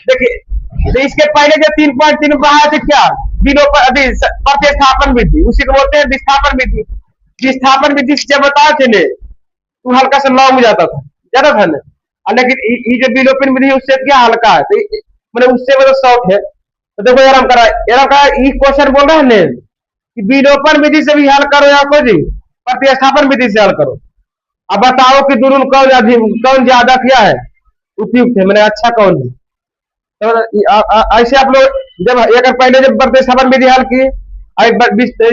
देखिए, तो इसके पहले जो 3.3 बढ़ाए थे क्या, विलोपन अभी प्रतिस्थापन विधि, उसी को बोलते हैं विस्थापन विधि। विस्थापन विधि से जब बताए थे ने तो हल्का सा लॉन्ग हो जाता था, ज्यादा था ना। लेकिन ये जो विलोपन विधि उससे क्या हल्का है, तो मतलब उससे मतलब शॉर्ट है। तो देखो यार, हम करा ये क्वेश्चन बोल रहा है ने कि विलोपन विधि से भी हल करो या कोई प्रतिस्थापन विधि से हल करो। अब बताओ कि दोनों में कौन ज्यादा क्या है, उपयुक्त है, मैंने अच्छा कौन है। तो ऐसे आप लोग जब एक पहले जब प्रतिस्थापन विधि हल की,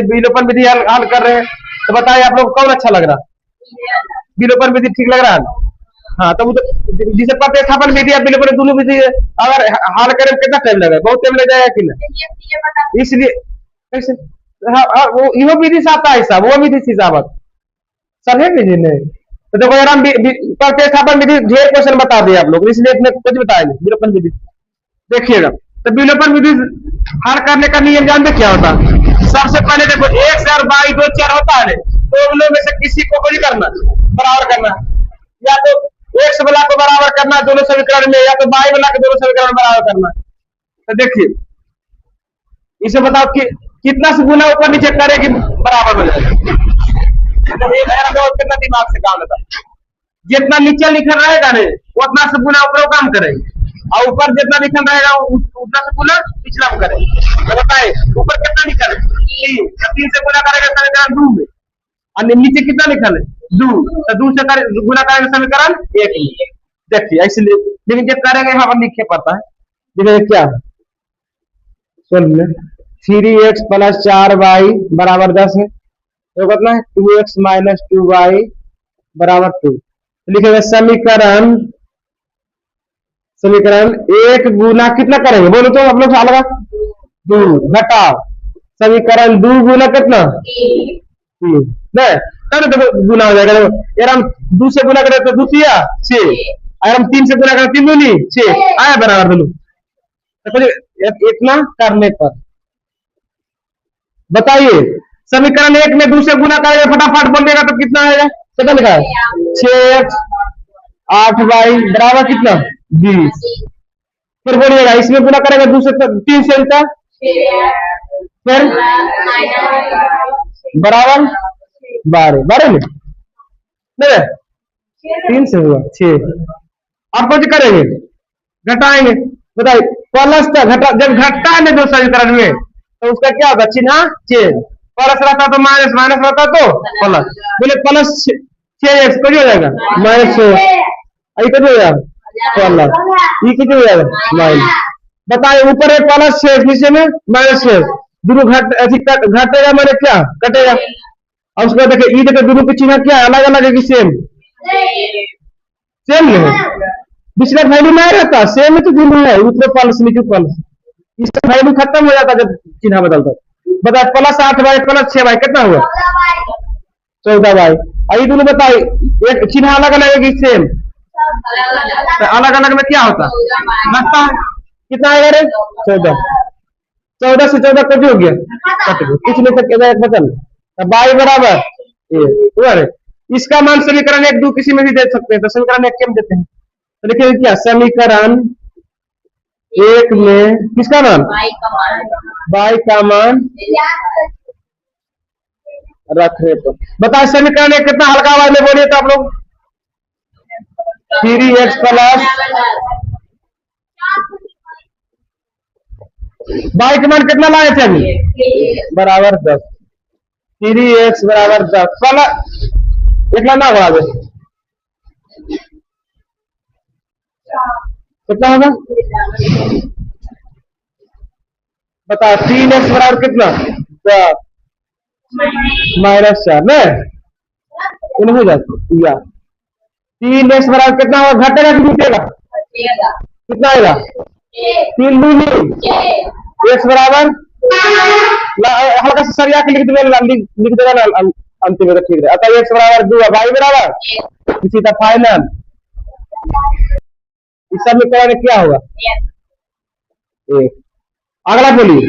विलोपन विधि हल कर रहे हैं, तो बताइए आप लोग कौन अच्छा लग रहा है, विलोपन विधि ठीक लग रहा है। हाँ, तो जिसे प्रतिस्थापन विधि और विलोपन दोनों विधि अगर हल करें कितना टाइम लगेगा, बहुत टाइम लग जाएगा कि नहीं। इसलिए कैसे, हाँ, वो यो विधि से आता है साहब, वो विधि से साहब सर है विधि नहीं। तो देखो यार, हम प्रतिस्थापन विधि ढेर क्वेश्चन बता दिए आप लोग, इसलिए इतने कुछ बताए नहीं। विलोपन विधि देखिएगा, तो विलोपन विधि हल करने का नियम जानते क्या होता है। सबसे पहले देखो, एक से और बाई दो चार होता है, तो उन लोग में से किसी को नहीं करना, बराबर करना, या तो एक्स वाला को बराबर करना दोनों समीकरण में, या तो बाई वाला के दोनों समीकरण में बराबर करना। तो देखिए, इसे बताओ कि कितना से गुना ऊपर नीचे करेगी बराबर हो जाएगा। कितना दिमाग से काम होता है, जितना नीचे लिखा रहेगा ने उतना से गुना ऊपर काम करेंगे, और ऊपर जितना लिखा रहेगा उतना से गुना पिछला करेंगे। तो बताए ऊपर कितना लिखा है, 3 से गुना करेगा समीकरण 2 में, और नीचे कितना लिखा है 2, तो 2 से गुना करेंगे समीकरण 1 में। देखिए इसलिए, लेकिन जब करेंगे यहाँ पर लिखे पड़ता है, देखिए क्या सोल्व 3x प्लस 4y बराबर 10 है, तो कितना है 2x माइनस 2y बराबर 2। लिखेगा समीकरण एक गुना कितना करेंगे, बोलो तो आप लोग अलग 2 घटाओ समीकरण 2 गुना कितना 3, नहीं देखो गुना हो जाएगा। देखो यार, हम 2 से गुना करें तो 2 3 6, अगर हम 3 से गुना करें 3 दूनी 6 आया बराबर दोनों। तो इतना करने पर बताइए, समीकरण 1 में 2 से गुना करेगा, फटाफट बोलिएगा तो कितना आएगा, कितना लिखा है 6x 8y बराबर कितना 20। फिर बोलिएगा इसमें गुना करेगा 2 से 3 से होता, फिर बराबर 12 में नहीं 3 से हुआ 6। आप कुछ करेंगे घटाएंगे, बताइए प्लस था घटा, जब घटता है ना दो समीकरण में तो उसका क्या होगा चिन्ह चेंज, प्लस रहता तो माइनस, माइनस रहता तो प्लस। बोले प्लस 6x कुछ हो जाएगा माइनस 6, कुछ हो जाएगा प्लस, ये कुछ हो जाएगा माइनस। बताइए ऊपर है प्लस 6 नीचे में माइनस 6, दोनों घटेगा मैंने क्या कटेगा। और उसके बाद देखिए देखो दोनों के चिन्ह क्या अलग अलग है कि सेम सेम नहीं, पिछला वैल्यू नहीं रहता सेम है, तो दोनों है ऊपर प्लस नीचे प्लस, इसका वैल्यू खत्म हो जाता जब चिन्ह बदलता। बताए प्लस 8y प्लस 6y कितना हुआ 14y। और ये दोनों बताइए एक चिन्ह अलग अलग है कि सेम, तो अलग अलग में क्या होता लगता है कितना आएगा रे 14, 14 से 14 कट हो गया, कट गया कुछ नहीं सकता बचल, y बराबर ये। इसका मान समीकरण 1 2 किसी में भी दे सकते हैं, तो समीकरण 1 के में देते हैं। तो लिखिए क्या समीकरण 1 में किसका मान y का मान रखने पर। बताए समीकरण 1 कितना हल्का आवाज में बोलिए तो आप लोग 3x प्लस y का मान कितना लाए थे अभी बराबर 10, 3x बराबर 10 प्लस इतना ना बराबर कितना होगा बता 3x बराबर कितना माइनस 4 नहीं हो जाती या 3x बराबर कितना होगा घटेगा कि घटेगा कितना आएगा 3 दूनी x बराबर हल्का सा सरिया के लिख देगा ना अंतिम में, ठीक है। अतः x बराबर 2 y बराबर इसी का फाइनल इस समीकरण में क्या होगा 1। अगला बोलिए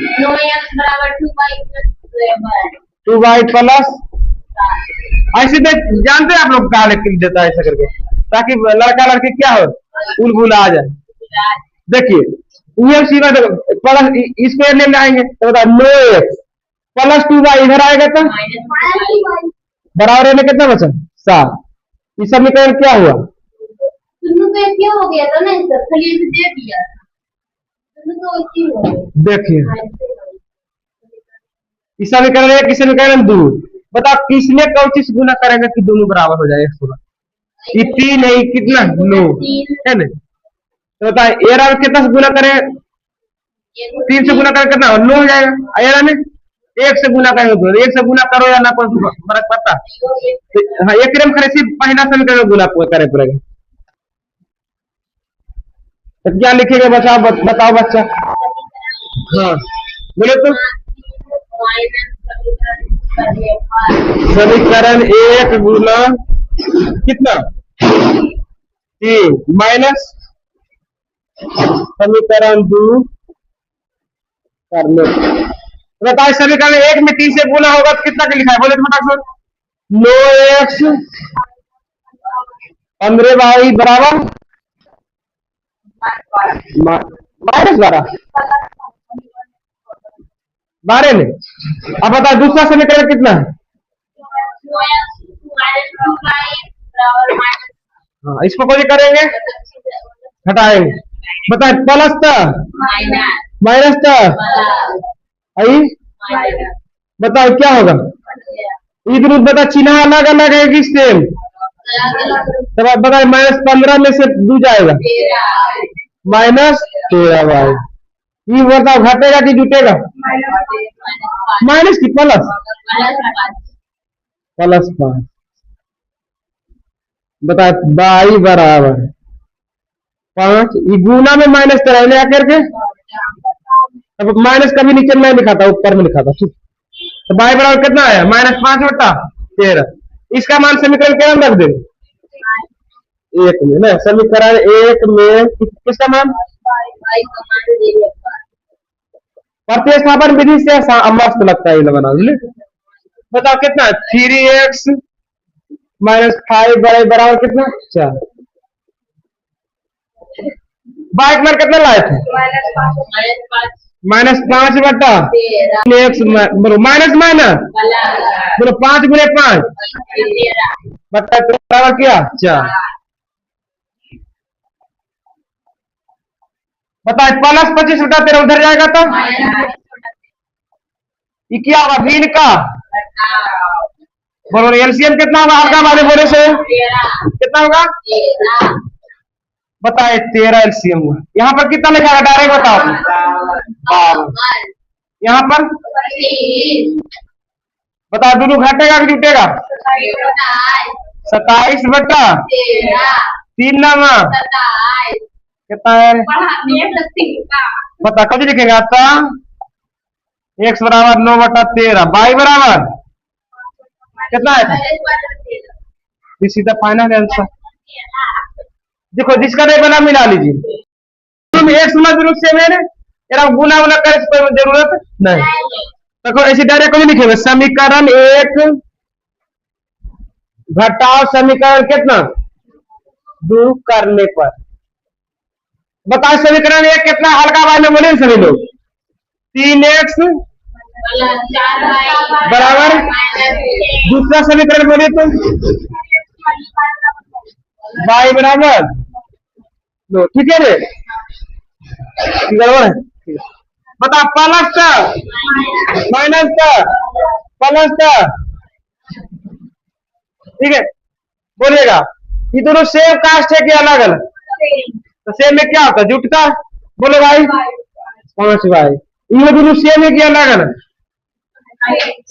2y प्लस, ऐसे जानते हैं आप लोग कहा लिख देता है ऐसा करके ताकि लड़का लड़की क्या हो उलबुल आ जाए। देखिए ये सीधा प्लस स्क्वायर ले आएंगे तो बता नो एक्स प्लस 2y इधर आएगा तो बराबर है में कितना बचा 7। इस समीकरण क्या हुआ दोनों का एक ही हो गया था ना सर, खाली ऐसे दे दिया था। दोनों तो एक ही हो गया। देखिए इस समीकरण 1 इस समीकरण 2 बताओ किसने कौन चीज गुना करेगा कि दोनों बराबर हो जाए 16। ये 3 है कितना 9 है ना तो बताए एरा कितना से गुना करें 3 से गुना करके कितना 9 हो जाएगा एरा में 1 से गुना करेंगे तो 1 से गुना करो या ना कोई फर्क पड़ता हाँ एक रम खरे सिर्फ पहला समीकरण गुना करे पड़ेगा तो क्या लिखेगा बच्चा बताओ बच्चा हाँ बोले तो समीकरण 1 गुना कितना 3 माइनस समीकरण 2 करने बताइए समीकरण 1 में 3 से गुना होगा तो कितना का लिखा है बोले तो फटाक से 9x 15y बराबर -12 12 में अब बताओ दूसरा समीकरण कितना है हाँ इसको कोई करेंगे हटाएंगे बताए प्लस था माइनस था आई बताओ क्या होगा इधर बता चिन्ह अलग अलग है कि सेम तब आप बताए -15 में से 2 जाएगा -13 भाई ये बताओ घटेगा कि जुटेगा माइनस की प्लस +5 बताए बाई बराबर 5 ये गुना में -13 ले आकर के अब माइनस कभी नीचे नहीं लिखा था ऊपर में लिखा था ठीक तो बाई बराबर कितना आया -5/13 इसका मान समीकरण क्या रख देंगे 1 में ना समीकरण 1 में किसका मान प्रतिस्थापन विधि से मस्त लगता है ये बना बताओ कितना 3x -5 बराबर कितना 4 बाइक में कितना लाए थे -5 बटा x बोलो माइनस बोलो 5 गुने 5 बटा बराबर क्या 4 बताए +25/13 उधर जाएगा तो ये क्या होगा 3 का बोलो एलसीएम कितना होगा हल्का वाले बोले से कितना होगा बताए 13 एलसीएम हुआ यहाँ पर कितना लिखा है डायरेक्ट बताओ यहाँ पर बताओ दोनों घटेगा कि जुटेगा 27 बटा 3 नामा कितना है बता कब लिखेगा आता x बराबर 9/13 बाई बराबर कितना है सीधा फाइनल आंसर देखो जिसका नहीं बना मिला लीजिए तुम एक समय जरूर से मेरे यार गुना वुना करे कोई जरूरत नहीं देखो ऐसे डायरेक्ट नहीं लिखेगा समीकरण 1 घटाओ समीकरण कितना 2 करने पर बताओ समीकरण 1 कितना हल्का वाले में बोले सभी लोग 3x बराबर दूसरा समीकरण बोले तो y बराबर लो ठीक है रे गड़बड़ है बता प्लस का माइनस का प्लस का ठीक है बोलिएगा ये दोनों सेम कास्ट है कि अलग अलग तो सेम में क्या होता है जुटता बोलो भाई 5 भाई ये दोनों सेम है कि अलग अलग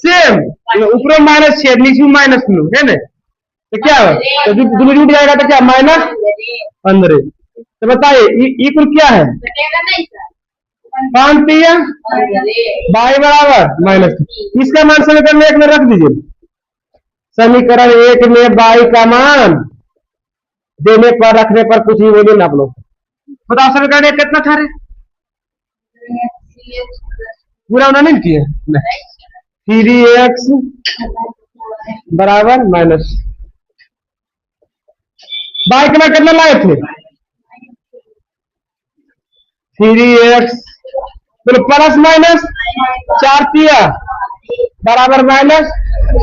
सेम ऊपर -6 नीचे -9 है ना तो क्या तो दोनों जुट जाएगा तो क्या -15 तो बताइए ये कुल क्या है 5 बाई बराबर -, इसका मान समीकरण 1 में रख दीजिए समीकरण 1 में बाई का मान देने पर रखने पर कुछ ही बोलिए ना आप लोग बताओ समीकरण 1 कितना था रे पूरा उन्होंने नहीं किया 3x बराबर माइनस बाइक में कितना लाए थे 3x बोलो प्लस माइनस 4 तिया बराबर माइनस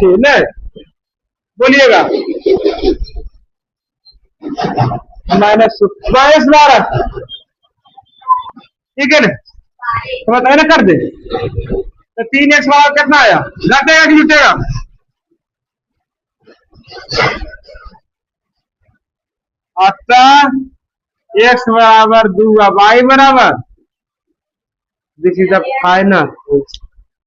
6 नहीं बोलिएगा माइनस 12 ठीक है ना तो बताए ना कर दे तो 3x बराबर कितना आया घटेगा कि जुटेगा अतः x बराबर 2 y बराबर दिस इज द फाइनल